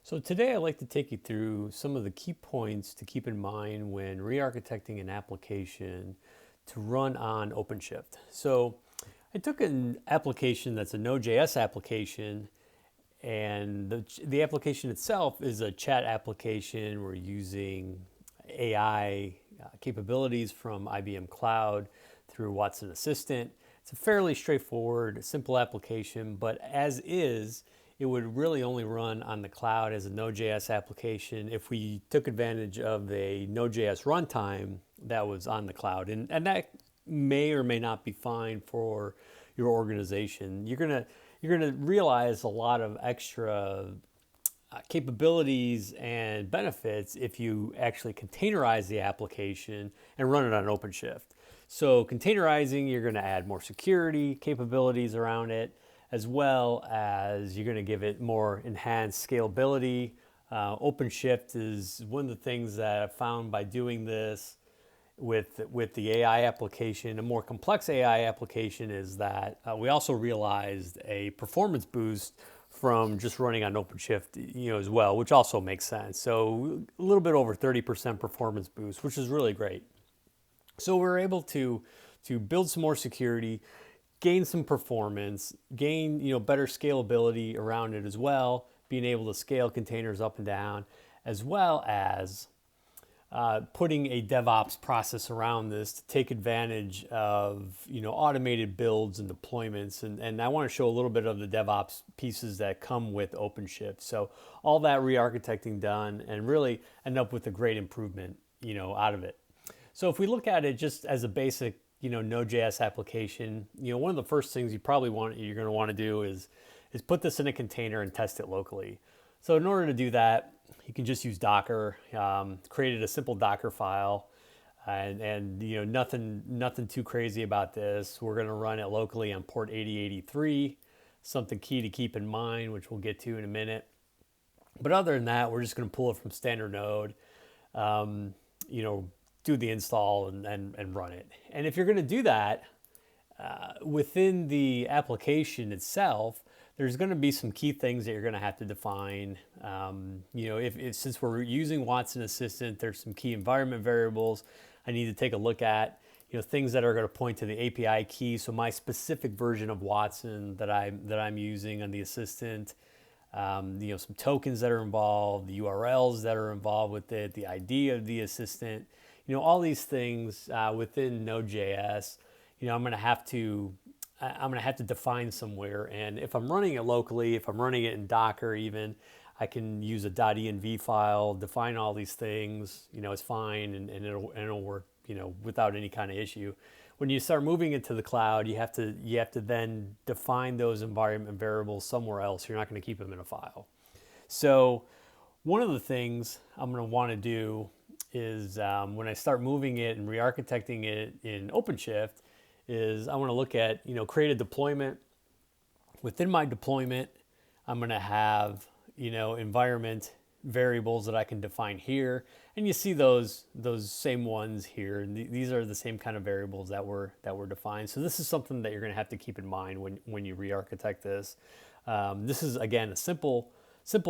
So today I'd like to take you through some of the key points to keep in mind when re-architecting an application to run on OpenShift. So I took an application that's a Node.js application, and the application itself is a chat application. We're using AI capabilities from IBM Cloud through Watson Assistant. It's a fairly straightforward, simple application, but as is, it would really only run on the cloud as a Node.js application if we took advantage of a Node.js runtime that was on the cloud. And that may or may not be fine for your organization. You're gonna realize a lot of extra capabilities and benefits if you actually containerize the application and run it on OpenShift. So containerizing, you're going to add more security capabilities around it, as well as you're going to give it more enhanced scalability. OpenShift is one of the things that I found by doing this with the AI application, a more complex AI application, is that we also realized a performance boost from just running on OpenShift, as well, which also makes sense. So a little bit over 30% performance boost, which is really great. So we're able to build some more security, gain some performance, gain better scalability around it as well, being able to scale containers up and down, as well as putting a DevOps process around this to take advantage of automated builds and deployments, and I want to show a little bit of the DevOps pieces that come with OpenShift. So all that re-architecting done, and really end up with a great improvement out of it. So if we look at it just as a basic Node.js application, one of the first things you're going to want to do is put this in a container and test it locally. So in order to do that, you can just use Docker. Created a simple Docker file, and nothing too crazy about this. We're going to run it locally on port 8083. Something key to keep in mind, which we'll get to in a minute. But other than that, we're just going to pull it from standard node. Do the install and run it. And if you're going to do that within the application itself, there's going to be some key things that you're going to have to define. Since we're using Watson Assistant, there's some key environment variables I need to take a look at. Things that are going to point to the API key. So my specific version of Watson that I'm using on the assistant. Some tokens that are involved, the URLs that are involved with it, the ID of the assistant. All these things within Node.js. I'm going to have to define somewhere, and if I'm running it locally, if I'm running it in Docker even, I can use a .env file, define all these things, it's fine, and it'll work, without any kind of issue. When you start moving it to the cloud, you have to then define those environment variables somewhere else. You're not going to keep them in a file. So one of the things I'm going to want to do is when I start moving it and re-architecting it in OpenShift, is I want to look at, create a deployment. Within my deployment, I'm going to have, environment variables that I can define here. And you see those same ones here. And these are the same kind of variables that were defined. So this is something that you're going to have to keep in mind when you re-architect this. This is, again, a simple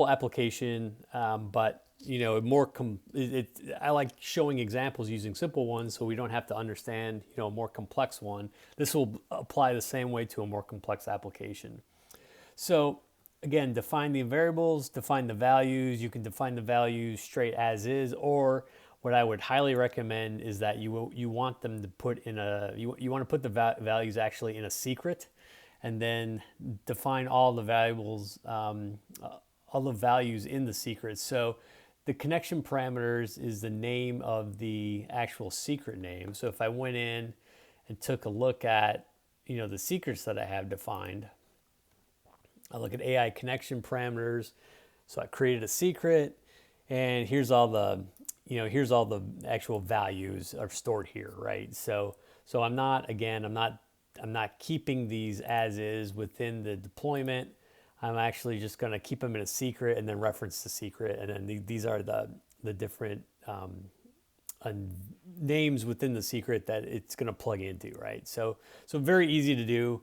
application, but I like showing examples using simple ones so we don't have to understand a more complex one. This will apply the same way to a more complex application. So again, define the variables, define the values. You can define the values straight as is, or what I would highly recommend is that you want them to put in you want to put the values actually in a secret, and then define all the variables, all the values in the secret. So the connection parameters is the name of the actual secret name. So if I went in and took a look at, the secrets that I have defined, I look at AI connection parameters. So I created a secret, and here's all the actual values are stored here, right? So I'm not keeping these as is within the deployment. I'm actually just going to keep them in a secret and then reference the secret. And then these are the different names within the secret that it's going to plug into, right? So very easy to do.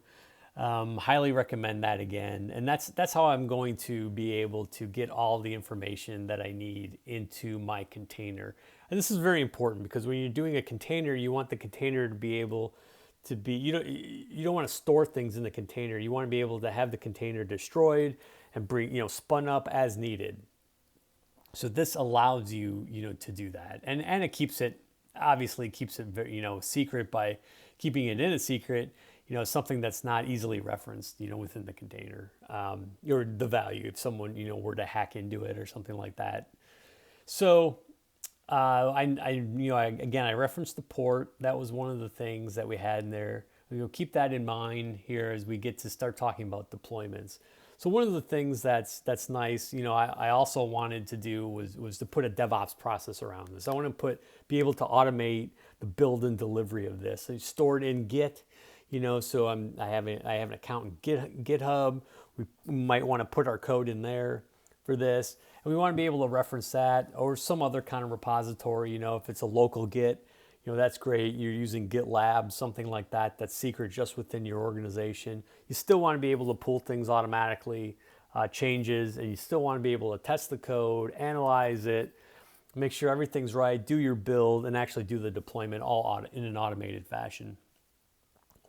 Highly recommend that again. And that's how I'm going to be able to get all the information that I need into my container. And this is very important because when you're doing a container, you want the container to be able to be, you don't want to store things in the container. You want to be able to have the container destroyed and spun up as needed. So this allows you, to do that. And it obviously keeps it very, secret by keeping it in a secret, something that's not easily referenced, within the container, or the value if someone, were to hack into it or something like that. So I referenced the port. That was one of the things that we had in there. Keep that in mind here as we get to start talking about deployments. So one of the things that's nice, I also wanted to do was to put a DevOps process around this. I want to be able to automate the build and delivery of this. So stored in Git, so I have an account in GitHub. We might want to put our code in there for this, and we want to be able to reference that or some other kind of repository. If it's a local Git, that's great. You're using GitLab, something like that, that's secret just within your organization. You still want to be able to pull things automatically, changes, and you still want to be able to test the code, analyze it, make sure everything's right, do your build, and actually do the deployment all in an automated fashion.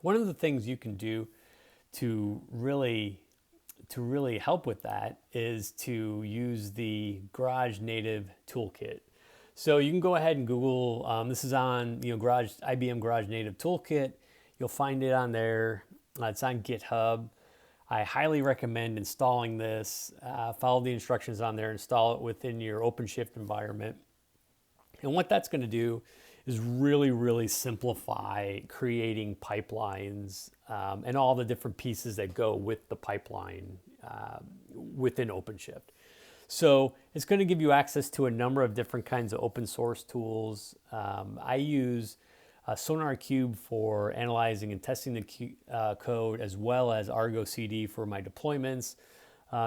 One of the things you can do to really help with that is to use the Garage Native Toolkit. So you can go ahead and Google, this is on IBM Garage Native Toolkit. You'll find it on there. It's on GitHub. I highly recommend installing this. Follow the instructions on there, install it within your OpenShift environment. And what that's going to do is really, really simplify creating pipelines and all the different pieces that go with the pipeline within OpenShift. So it's going to give you access to a number of different kinds of open source tools. I use SonarQube for analyzing and testing the code, as well as Argo CD for my deployments.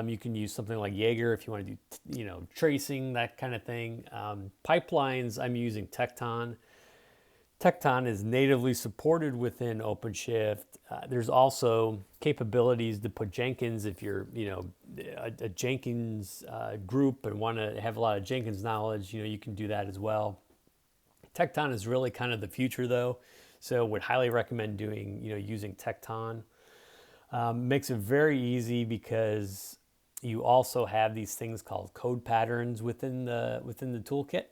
You can use something like Jaeger if you want to do, tracing, that kind of thing. Pipelines, I'm using Tekton. Tekton is natively supported within OpenShift. There's also capabilities to put Jenkins if you're, a Jenkins group and want to have a lot of Jenkins knowledge, you can do that as well. Tekton is really kind of the future though, so would highly recommend using Tekton. Makes it very easy because you also have these things called code patterns within the toolkit.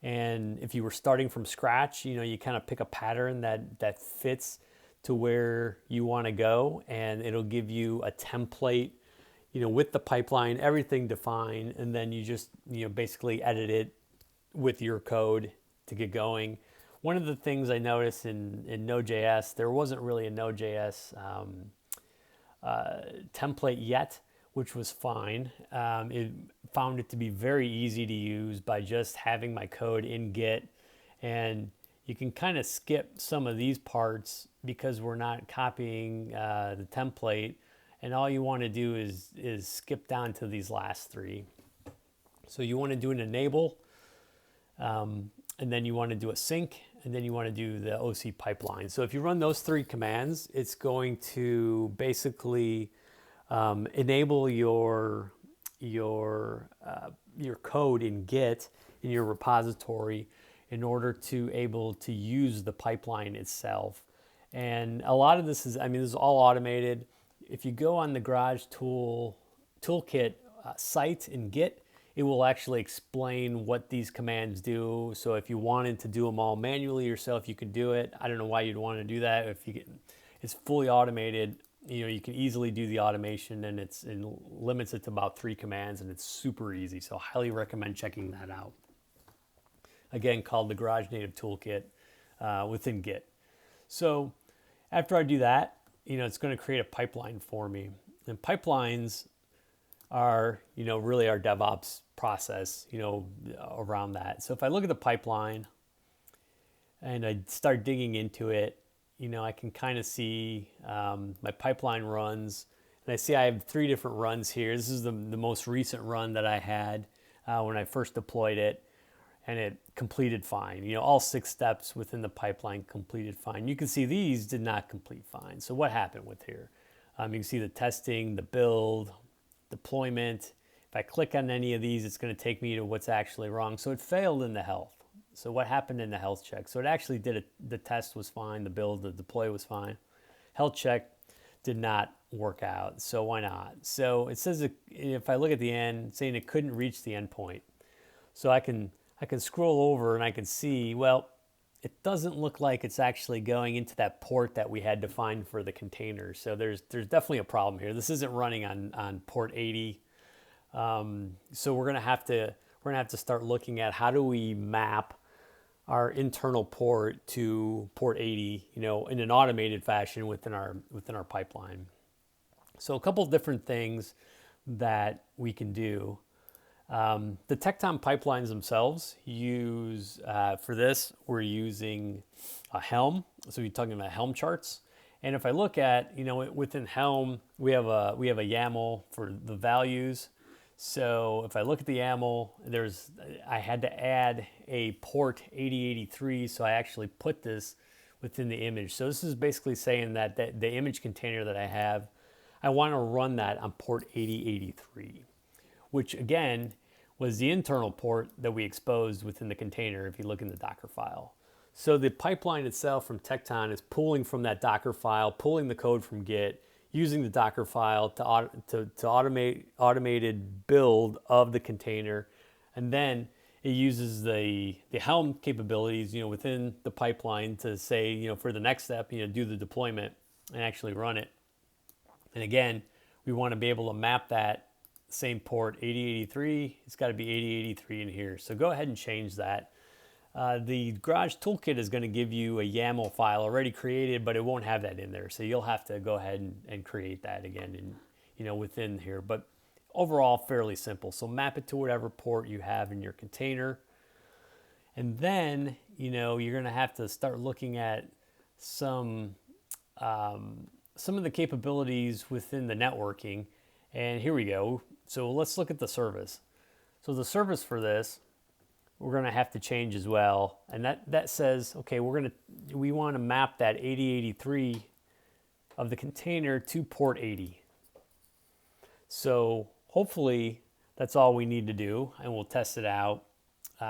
And if you were starting from scratch, you kind of pick a pattern that fits to where you want to go, and it'll give you a template, with the pipeline, everything defined, and then you just, basically edit it with your code to get going. One of the things I noticed in Node.js, there wasn't really a Node.js template yet, which was fine. It found it to be very easy to use by just having my code in Git, and you can kind of skip some of these parts because we're not copying the template, and all you want to do is skip down to these last three. So you want to do an enable, and then you want to do a sync, and then you want to do the OC pipeline. So if you run those three commands, it's going to basically enable your code in Git in your repository in order to able to use the pipeline itself. And a lot of this is all automated. If you go on the Garage Toolkit site in Git, it will actually explain what these commands do. So if you wanted to do them all manually yourself, you can do it. I don't know why you'd want to do that. It's fully automated. You can easily do the automation, and it limits it to about 3 commands, and it's super easy. So highly recommend checking that out. Again, called the Garage Native Toolkit within Git. So after I do that, it's going to create a pipeline for me. And pipelines are, really our DevOps process, around that. So if I look at the pipeline and I start digging into it, I can kind of see my pipeline runs, and I see I have 3 different runs here. This is the most recent run that I had when I first deployed it, and it completed fine. All 6 steps within the pipeline completed fine. You can see these did not complete fine. So what happened with here? You can see the testing, the build, deployment. If I click on any of these, it's going to take me to what's actually wrong. So it failed in the health. So what happened in the health check? So it actually did it. The test was fine. The build, the deploy was fine. Health check did not work out. So why not? So it says if I look at the end, saying it couldn't reach the endpoint. So I can scroll over and I can see, well, it doesn't look like it's actually going into that port that we had defined for the container. So there's definitely a problem here. This isn't running on port 80. So we're gonna have to start looking at how do we map our internal port to port 80, in an automated fashion within our pipeline. So a couple of different things that we can do. The Tecton pipelines themselves use, for this, we're using a Helm. So you're talking about Helm charts. And if I look at, within Helm, we have a YAML for the values. So if I look at the YAML, I had to add a port 8083. So I actually put this within the image. So this is basically saying that the image container that I have, I want to run that on port 8083, which again was the internal port that we exposed within the container if you look in the Docker file. So the pipeline itself from Tecton is pulling from that Docker file, pulling the code from Git, using the Docker file to automate automated build of the container, and then it uses the Helm capabilities, within the pipeline to say, for the next step, do the deployment and actually run it. And again, we want to be able to map that same port 8083. It's got to be 8083 in here. So go ahead and change that. The Garage Toolkit is going to give you a YAML file already created, but it won't have that in there. So you'll have to go ahead and create that again, within here. But overall, fairly simple. So map it to whatever port you have in your container, and then you're going to have to start looking at some of the capabilities within the networking. And here we go. So let's look at the service. So the service for this, we're going to have to change as well. And that says, okay, we want to map that 8083 of the container to port 80. So hopefully that's all we need to do, and we'll test it out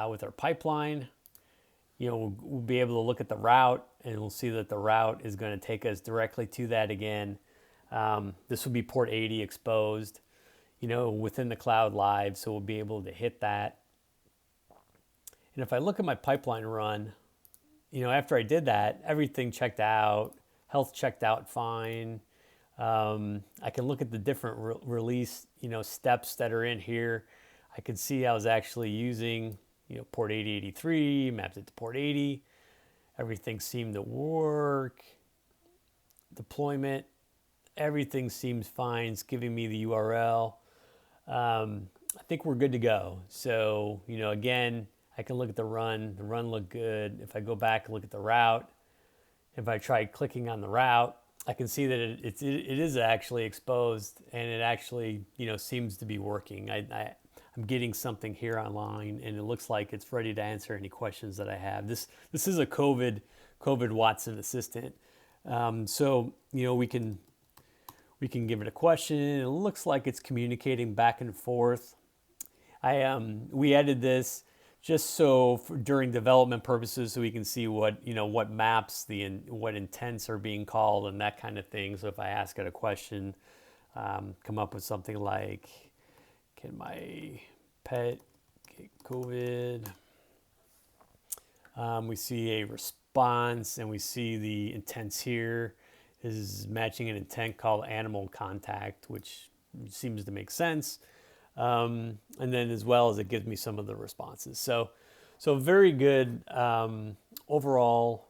with our pipeline. We'll be able to look at the route, and we'll see that the route is going to take us directly to that again. This will be port 80 exposed, within the cloud live, so we'll be able to hit that. And if I look at my pipeline run, after I did that, everything checked out, health checked out fine. I can look at the different release, steps that are in here. I can see I was actually using, port 8083, mapped it to port 80. Everything seemed to work. Deployment, everything seems fine. It's giving me the URL. I think we're good to go. So, again, I can look at the run. The run looked good. If I go back and look at the route, if I try clicking on the route, I can see that it is actually exposed, and it actually, seems to be working. I'm getting something here online, and it looks like it's ready to answer any questions that I have. This is a COVID Watson assistant. So, we can give it a question. It looks like it's communicating back and forth. We added this just so during development purposes, so we can see what maps what intents are being called and that kind of thing. So if I ask it a question, come up with something like, can my pet get COVID? We see a response, and we see the intents here. This is matching an intent called animal contact, which seems to make sense. And then as well as it gives me some of the responses. So very good overall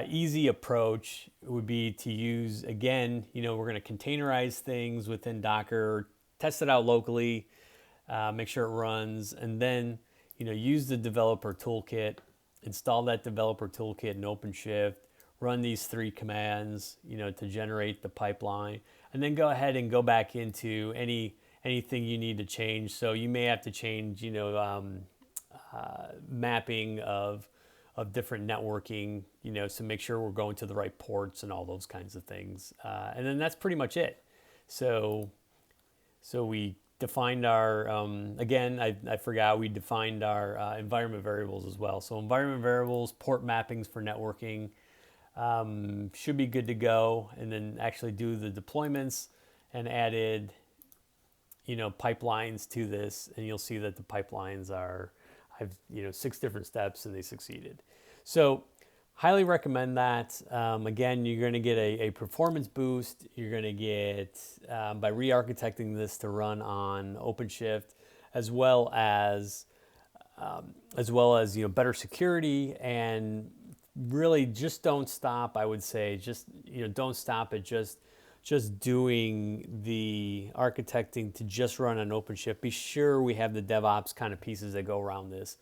easy approach would be to use, again, we're going to containerize things within Docker, test it out locally, make sure it runs, and then use the developer toolkit, install that developer toolkit in OpenShift, run these 3 commands, to generate the pipeline, and then go ahead and go back into anything you need to change. So you may have to change, mapping of different networking, so make sure we're going to the right ports and all those kinds of things. And then that's pretty much it. So we defined our, again, I forgot, we defined our environment variables as well. So environment variables, port mappings for networking, should be good to go. And then actually do the deployments and added, pipelines to this. And you'll see that the pipelines I've 6 different steps and they succeeded. So highly recommend that. Again, you're going to get a performance boost. You're going to get, by re-architecting this to run on OpenShift, as well as better security. And really just don't stop. I would say don't stop at just doing the architecting to just run on OpenShift. Be sure we have the DevOps kind of pieces that go around this.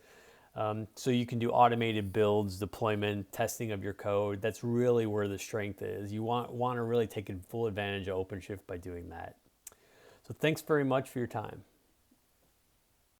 So you can do automated builds, deployment, testing of your code. That's really where the strength is. You want to really take full advantage of OpenShift by doing that. So thanks very much for your time.